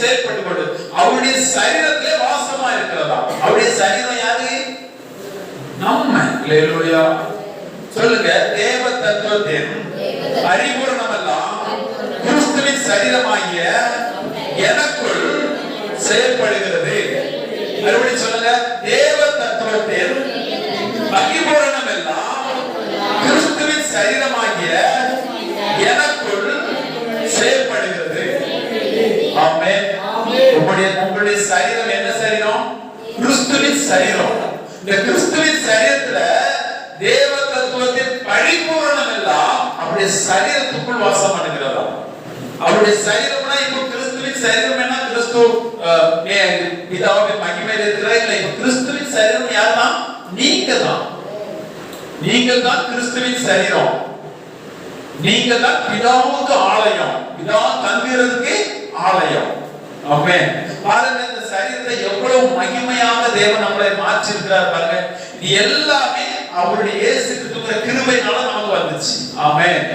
செயல்பட்டு கொண்டு அவருடைய சரீரத்திலே வாசமா இருக்கிறதா. அவருடைய சரீரம் யாரு? நம்ம. அல்லேலூயா. சொல்லுங்க, தேவ தத்துவத்தின் பரிபூரணம் எல்லாம் கிறிஸ்துவின் சரீரமாகிய எனக்குள் செயல்படுகிறது. மறுபடியும் சொல்லுங்க, தேவ தத்துவத்தின் பரிபூரணம் எல்லாம் கிறிஸ்துவின் சரீரமாகிய எனக்குள் செயல்படுகிறது. ஆமென். உங்களுடைய சரீரம் என்ன சரீரம்? கிறிஸ்துவின் சரீரம். இந்த கிறிஸ்துவின் சரீரத்துல தேவ தத்துவத்தின் பரிபூரணம் எல்லாம் அவருடைய சரீரத்துக்குள் வாசம் பண்ணுகிறதா. அவருடைய சரீரம்னா இப்போ கிறிஸ்துவின் சரீரம் என்ன? கிறிஸ்து பிதாவின் மகிமையில் இருக்கிறார். இல்லை, இப்போ கிறிஸ்துவின் சரீரம் யாருன்னா நீங்க தான். நீங்கள் தான் கிறிஸ்துவின் சரீரம். நீங்க தான் பிதாவுக்கு ஆலயம். பிதா தங்குறதுக்கு ஆலயம். ஆமென். பாருங்க, இந்த சரீரத்தை எவ்வளவு மகிமையாக தேவன் நம்மளை மாற்றி இருக்கிறார் பாருங்க. இது எல்லாமே அவருடைய இயேசு கிறிஸ்துவின் கிருபையினால நமக்கு வந்துச்சு. ஆமென்.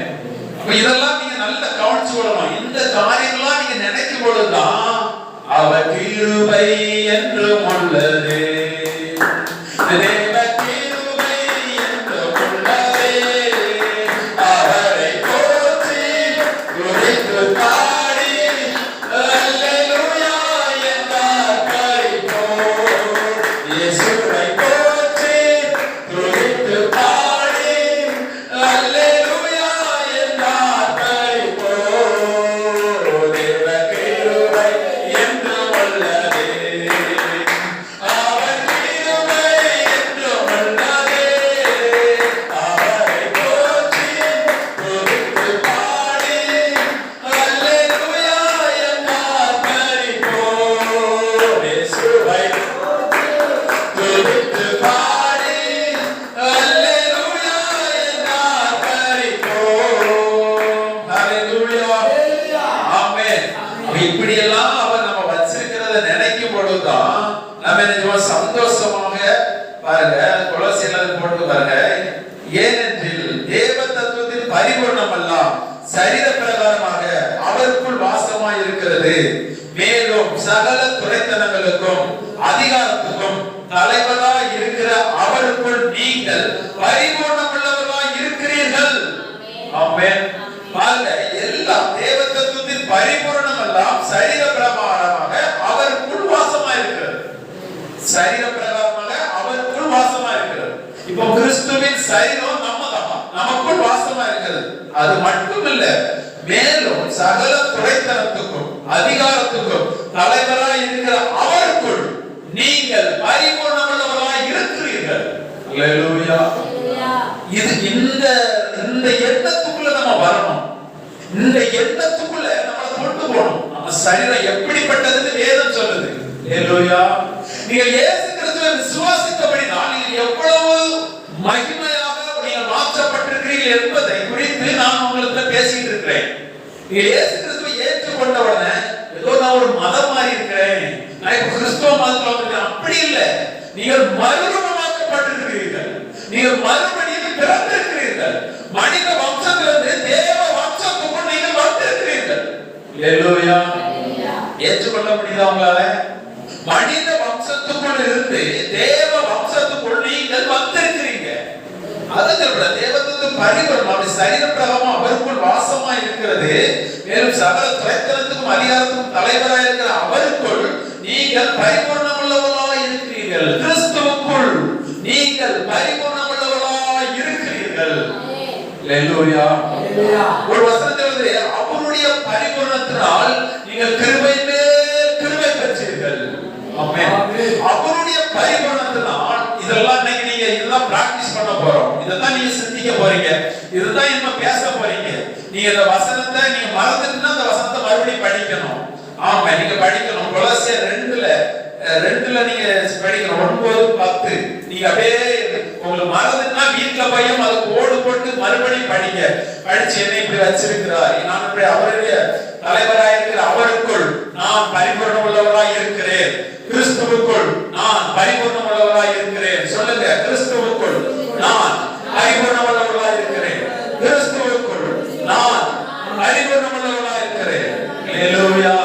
அப்ப இதெல்லாம் நீங்க நல்ல கவனிச்சு கொள்ளணும். இந்த காரியங்கள்லாம் நீங்க நினைக்கும் பொழுதுதான் அவர் கிருபை என்று உள்ளது. தேவ கிருபை என்று உள்ளது. அவரை போற்றி துதித்து பாடி அல்லேலூயா என்றார் பரிபூரண. இயேசுவை போற்றி துதித்து பாடி அல்லேலூயா என்றார் பரிபூரண. தேவ கிருபை என்று உள்ளது. அவர் கிருபை என்று உள்ளது. அவரை போற்றி துதித்து பாடி அல்லேலூயா என்றார் பரிபூரண. இயேசுவை துதித்து பாடி அல்லேலூயா என்றார் பரிபூரண. ஹல்லேலூயா. ஆமென். இப்படி எல்லாம் அவர் நம்ம வச்சிருக்கிறத நினைக்கும் பொழுதுதான் நம்ம என்ன சந்தோஷமாக பாருங்க. கொலோசியர் போட்டு பாருங்க. ஏனென்றில் தேவ தத்துவத்தின் பரிபூரணம் எல்லாம் சரீர பிரகாரமாக அவருக்குள் வாசமாய் இருக்கிறது. மேலும் சகல துரைத்தனங்களுக்கும் அதிகாரத்துக்கும் தலைவராய் இருக்கிற அவருக்குள் நீங்கள் பரிபூரணம் உள்ளவர்களாய் இருக்கிறீர்கள். ஆமென். பாருங்க, எல்லாம் தேவ தத்துவத்தின் பரிபூரணம் எல்லாம் சரீர பிரகாரமாக அவருக்குள் வாசமா இருக்கிறது. சரீர பிரகாரமாக அவருக்குள் வாசமா இருக்கிறது. இப்போ கிறிஸ்துவின் சரீரம் நம்மதான், நமக்குள் வாசமா இருக்கிறது. அது மட்டும் இல்ல, மேலும் சகல துரைத்தனத்துக்கும் அதிகாரத்துக்கும் தலைவராய் இருக்கிற அவருக்குள் நீங்கள் பரிபூரணம் உள்ளவர்களாய் இருக்கிறீர்கள். அல்லேலூயா. இது இந்த எண்ணத்துக்குள்ள நம்ம வரணும். இந்த எண்ணத்துக்குள்ள நம்ம கொண்டு போகணும். நம்ம சரீரம் எப்படிப்பட்டதுன்னு வேதம் சொல்லுது. அல்லேலூயா. நீங்கள் இயேசு கிறிஸ்துவை விசுவாசித்தபடினால் நீங்கள் எவ்வளவு மகிமையாக நீங்கள் மாற்றப்பட்டிருக்கிறீர்கள் என்பதை குறித்து நான் உங்களுக்கு பேசிட்டு இருக்கிறேன். நீங்கள் இயேசு கிறிஸ்துவை ஏற்றுக்கொண்ட உடனே ஏதோ நான் ஒரு மதம் மாறி இருக்கிறேன், நான் இப்ப கிறிஸ்துவ மதத்துல வந்திருக்கேன், அப்படி இல்லை. நீங்கள் மறுரூபமாக்கப்பட்டிருக்கிறீர்கள். நீங்கள் மறுபடியும் பிறந்திருக்கிறீர்கள். மனித வம்சத்திலிருந்து தேவ வம்சத்துக்குள் நீங்கள் வந்திருக்கிறீர்கள். அல்லேலூயா. ஏற்றுக்கொள்ள முடியுதா உங்களால? மனித வம்சத்துக்குள் இருந்து தேவ வம்சத்துக்குள் நீங்கள் வந்திருக்கிறீங்க. அதுக்கு தேவத்துக்கு பரிபூரணம் அப்படி சரீர பிரகாரமா அவருக்குள் வாசமா இருக்கிறது. மேலும் சகல துரைத்தனத்துக்கும் அதிகாரத்துக்கும் தலைவராக இருக்கிற அவருக்குள் நீங்கள் பரிபூரணம் உள்ளவர்களாய் இருக்கிறீர்கள். கிறிஸ்துவுக்குள் நீங்கள் பரிபூரணம் உள்ளவர்களாய் இருக்கிறீர்கள். அல்லேலூயா. ஒரு வசனத்திலே அவருடைய பரிபூரணத்தினால் நீங்கள் கிருபையிலே கிருபை பெற்றீர்கள். ஆமென். அவருடைய பரிபூரணத்தினால் இதெல்லாம் நீங்க இதெல்லாம் பிராக்டீஸ் பண்ண போறோம். இதெல்லாம் நீங்க சிந்திக்க போறீங்க. இதுதான் இன்னும் பேச போறீங்க. நீங்க இந்த வசனத்தை நீங்க மறந்துட்டீங்கன்னா அந்த வசனத்தை மறுபடியும் படிக்கணும். ஆமா, நீங்க படிக்கணும். கொலோசியர் 2ல நீங்க படிக்கணும். 9-10 நீங்க அப்படியே உங்களுக்கு மறந்துட்டா வீட்டுல பையன் அது கோடு போட்டு மறுபடியும் படிங்க. படிச்சு என்ன இப்படி வச்சிருக்கிறார், நான் இப்படி அவருடைய தலைவராக இருக்கிற அவருக்குள் நான் பரிபூரணம் உள்ளவராய் இருக்கிறேன். கிறிஸ்துவுக்குள் நான் பரிபூரணம் உள்ளவராய் இருக்கிறேன். சொல்லுங்க, கிறிஸ்துவுக்குள் நான் பரிபூரணம் உள்ளவராய் இருக்கிறேன். கிறிஸ்துவுக்குள் நான் பரிபூரணம் உள்ளவராய் இருக்கிறேன். அல்லேலூயா.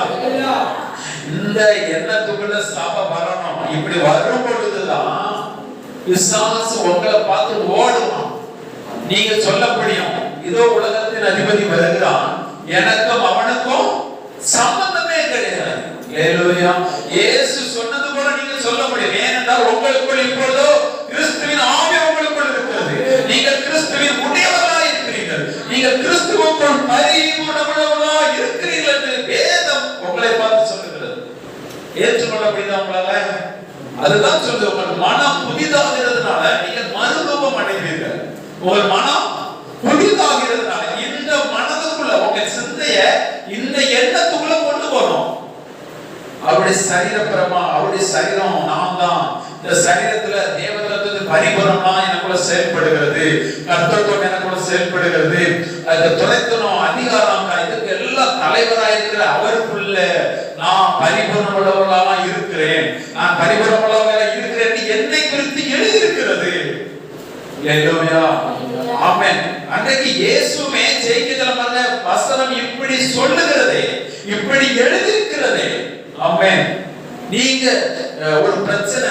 இந்த எண்ணத்துக்குள்ள சபை வரணும். இப்படி வரும் பொழுதுதான் பிசாசு உங்களை பார்த்து ஓடுவான். நீங்க சொல்ல முடியும், இதோ உலகத்தின் அதிபதி வருகிறான், எனக்கும் அவனுக்கும் சம்பந்தமே கிடையாது. ஹல்லேலூயா. இயேசு சொன்னது போல நீங்க சொல்ல முடியும். ஏனென்றால் உங்களுக்குள் இப்பொழுதோ கிறிஸ்துவின் ஆவி உங்களுக்குள் இருக்கிறது. நீங்கள் கிறிஸ்துவின் உடையவர்களாய் இருக்கிறீர்கள். நீங்கள் கிறிஸ்துவுக்குள் பரிபூரணமுள்ளவர்களாய் இருக்கிறீர்கள் என்று வேதம் உங்களை பார்த்து சொல்லுகிறது. ஏற்றுக்கொள்ள முடியுதா உங்களால? அதுதான் சொல்லுது, உங்கள் மனம் புதிதாகிறதுனால நீங்கள் மறுரூபம் அடைவீர்கள். உங்கள் மனம் புதிதாகிறதுனால இந்த மனதுக்குள்ள உங்க சிந்தைய இந்த எண்ணத்துக்குள்ள கொண்டு போகணும். அவருடைய சரீரப்பிரமா, அவருடைய சரீரம் நான் தான். இந்த சரீரத்துல தேவதத்துவ பரிபூரணமா எனக்குள்ள செயல்படுகிறது, கர்த்தத்துவம் எனக்குள்ள செயல்படுகிறது. அதை துரைத்தனும் அதிகாரம் இதுக்கு எல்லாம் தலைவராயிருக்கிற அவருக்குள்ள நான் பரிபூரணமுள்ளவர்களாக இருக்கிறேன், நான் பரிபூரணமுள்ளவர்களாக இருக்கிறேன் என்னை குறித்து எழுதியிருக்கிறது. ஹல்லேலூயா. ஆமென். அன்றைக்கு இயேசுவே ஜெயிக்கதல வசனம் இப்படி சொல்லுகிறது, இப்படி எழுதியிருக்கிறது. ஆமென். நீங்க ஒரு பிரச்சனை,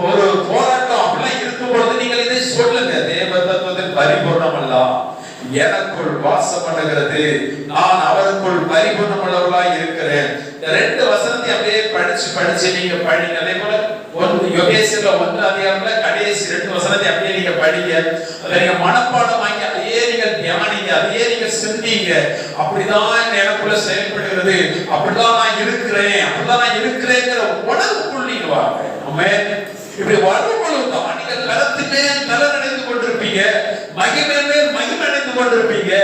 ஒரு போராட்டம் அப்படிலாம் இருக்கும் பொழுது நீங்கள் இதை சொல்லுங்க, தேவதத்துவத்தின் பரிபூர்ணம் அல்ல எனக்குள் வாசம் பண்ணுகிறது, நான் அவருக்குள் பரிபூர்ணமுள்ளவர்களாய் இருக்கிறேன். இந்த ரெண்டு வசனத்தை அப்படியே படிச்சு நீங்க படிங்க. அதே போல யோபேசியர்ல 1 அதிகாரத்துல கடைசி 2 வசனத்தை அப்படியே நீங்க படிங்க. அதை நீங்க மனப்பாடம் வாங்கி அதையே நீங்க தியானிங்க, அதையே நீங்க சிந்திங்க. அப்படிதான் எனக்குள்ள செயல்படுகிறது, அப்படிதான் நான் இருக்கிறேன், அப்படிதான் நான் இருக்கிறேங்கிற உணர்வுக்குள் நீங்க வாங்க. ஆமென். இப்படி வரும்பொழுதுதான் நீங்க கலத்திலே கலன் அடைந்து கொண்டிருப்பீங்க, மகிமை மேல் மகிமை அடைந்து கொண்டிருப்பீங்க.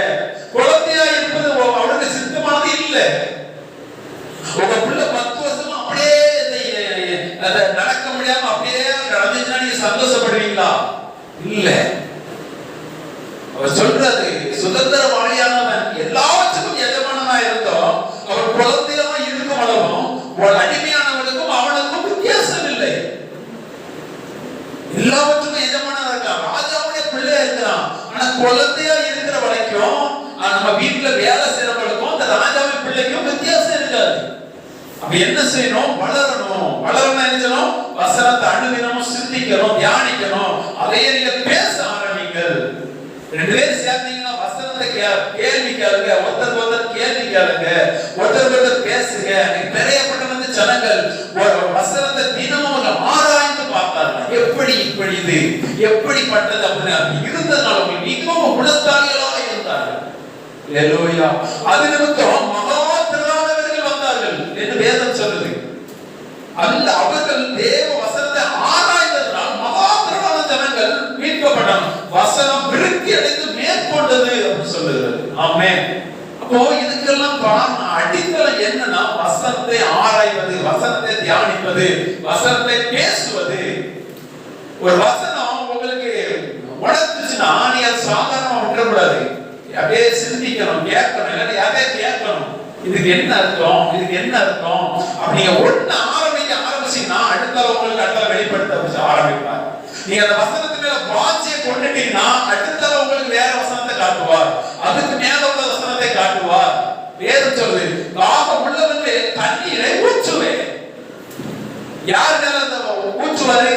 குழந்தையா இருப்பது அவனுக்கு சித்தமானது இல்லை. உங்க பிள்ளை 10 வருஷமா அப்படியே நடக்க முடியாம அப்படியே நடந்துச்சுன்னா நீங்க சந்தோஷப்படுவீங்களா? இல்ல. அவர் சொல்றது சுதந்திரவாளியானவன் எல்லாவற்றுக்கும் எஜமானனா இருந்தோம், அவர் குழந்தையா இருக்கும் அளவும் ஒரு அடிமையானவனுக்கும் அவனுக்கும் வித்தியாசம் இல்லை. எல்லாவற்றுக்கும் எஜமானா இருக்கான், ராஜாவுடைய பிள்ளையா இருக்கிறான். ஆனா குழந்தையா இருக்கிற வரைக்கும் நம்ம வீட்டுல வேலை செய்யறவங்களுக்கும் அந்த ராஜாவின் பிள்ளைக்கும் வித்தியாசம் இருக்காது. அப்ப என்ன செய்யணும்? வளரணும். வளரணும் என்ன செய்யணும்? வசனத்தை அனுதினமும் சிந்திக்கணும், தியானிக்கணும். அதையே நீங்க பேச ஆரம்பிங்கள். 2 பேர் சேர்ந்தீங்கன்னா வசனத்தை கேள்வி கேளுங்க, ஒருத்தர் கேள்வி கேளுங்க, ஒருத்தர் பேசுங்க. நிறையப்பட்ட ஜனங்கள் வசனத்தை தினமும் ஆராய்ந்து பார்த்தாங்க, எப்படி இப்படி இது எப்படிப்பட்டது அப்படின்னு இருந்ததுனால உங்களுக்கு மிகவும் குணசாலிகளாக இருந்தார்கள். ஹல்லேலூயா. அது நிமித்தம் மகா திரளானவர்கள் வந்தார்கள் என்று வேதம் சொல்லுது. அந்த அவர்கள் தேவ வசனத்தை ஆராய்ந்ததனால் மகா திரளான ஜனங்கள் மீட்கப்பட்டாங்க. வசனம் விருத்தி அடைந்து மேற்கொண்டது அப்படின்னு சொல்லுகிறது. ஆமென். அப்போ இதுக்கெல்லாம் காரணம் அடித்தளம் என்னன்னா வசனத்தை ஆராய்வது, வசனத்தை தியானிப்பது, வசனத்தை பேசுவது. ஒரு வசனம் உங்களுக்கு உணர்த்துச்சுன்னா நீ அது சாதாரணமா விட்டுறக்கூடாது, அப்படியே சிந்திக்கணும், கேட்கணும். இல்லாட்டி யாரே கேட்கணும், இதுக்கு என்ன அர்த்தம், இதுக்கு என்ன அர்த்தம் அப்படிங்க ஒண்ணு ஆரம்பிச்சீங்கன்னா அடுத்த உங்களுக்கு அடுத்த வெளிப்படுத்த ஆரம்பிப்பார். நீங்க அந்த வசனத்து மேல வாஞ்சியை கொண்டுட்டீங்கன்னா அடுத்த உங்களுக்கு வேற வசனத்தை காட்டுவார், அதுக்கு மேல உள்ள வசனத்தை காட்டுவார். வேதம் சொல்லுது, தாகம் உள்ளவர்களே தண்ணீரை ஊற்றுவே. யார் மேல அந்த ஊற்றுவாரு?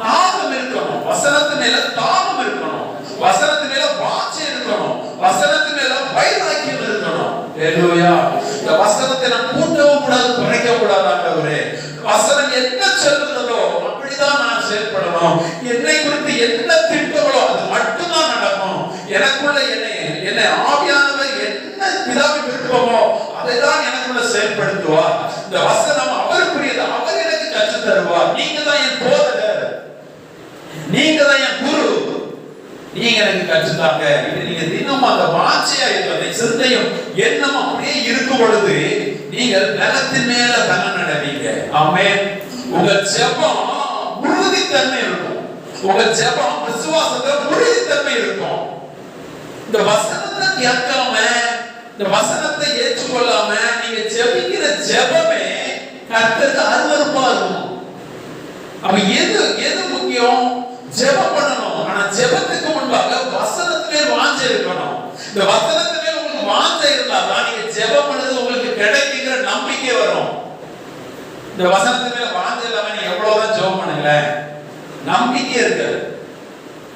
தாகம் இருக்கணும், வசனத்து மேல தாகம் இருக்கணும், வசனத்து மேல வாஞ்சி இருக்கணும், வசனத்து மேல வைராக்கியம் இருக்கணும். ஹல்லேலூயா. இந்த வசனத்தை நான் கூட்டவும் கூடாது, குறைக்க கூடாது. ஆண்டவரே, வசனம் என்ன சொல்லுகிறதோ அப்படிதான் நான் செயல்படணும். என்னை குறித்து என்ன திட்டங்களோ அது மட்டும்தான் நடக்கும். எனக்குள்ள என்னை ஆவியானவர் என்ன பிதாவின் விருப்பமோ அதை தான் எனக்குள்ள செயல்படுத்துவார். இந்த வசனம் அவருக்குரியது, அவர் எனக்கு கற்றுத் தருவார். நீங்க தான் என் போதகர், நீங்க தான் என் குரு, நீங்க எனக்கு கற்றுத்தாங்க. நீங்க தினமும் அந்த வாஞ்சியா இருக்கிறதை சிந்தையும் எண்ணம் அப்படியே இருக்கும் பொழுது நீங்கள் பலத்தின் மேல பலன் அடைவீங்க. ஆமென். உங்க ஜெபம் உறுதித்தன்மை இருக்கும், உங்க ஜெபம் விசுவாசத்துல உறுதித்தன்மை இருக்கும். இந்த வசனத்தை கேட்காம, இந்த வசனத்தை ஏற்றுக்கொள்ளாம நீங்க ஜெபிக்கிற ஜெபமே கர்த்தருக்கு அருவருப்பா இருக்கும். அப்ப எது முக்கியம்? ஜெபம் பண்ணணும். ஆனா ஜெபத்துக்கு முன்பாக வசனத்திலே வாஞ்சை இருக்கணும். இந்த வசனத்திலே உங்களுக்கு வாஞ்சை இருந்தா தான் நீங்க ஜெபம் பண்ணது உங்களுக்கு கிடைக்குங்கிற நம்பிக்கை வரும். இந்த வசனத்து மேல வாஞ்ச இல்லாம நீ எவ்வளவுதான் ஜெபம் பண்ணுங்களேன், நம்பிக்கை இருக்காது.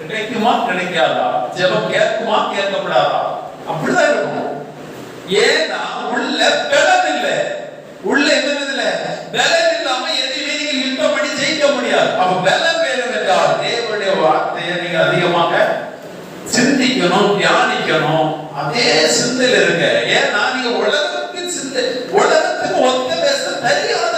கிடைக்குமா கிடைக்காதா, ஜெபம் கேட்குமா கேட்கப்படாதா, அப்படிதான் இருக்கும். ஏன்னா உள்ள பலம் இல்லை. உள்ள என்னது இல்லை? பலம் இல்லாம எதையுமே நீங்க யுத்தம் பண்ணி ஜெயிக்க முடியாது. அப்ப பலம் வேணும் என்றால் தேவனுடைய வார்த்தையை நீங்க அதிகமாக சிந்திக்கணும், தியானிக்கணும். அதே சிந்தையில இருங்க. ஏன்னா நீங்க உலகத்துக்கு ஒத்த பேச தெரியாது.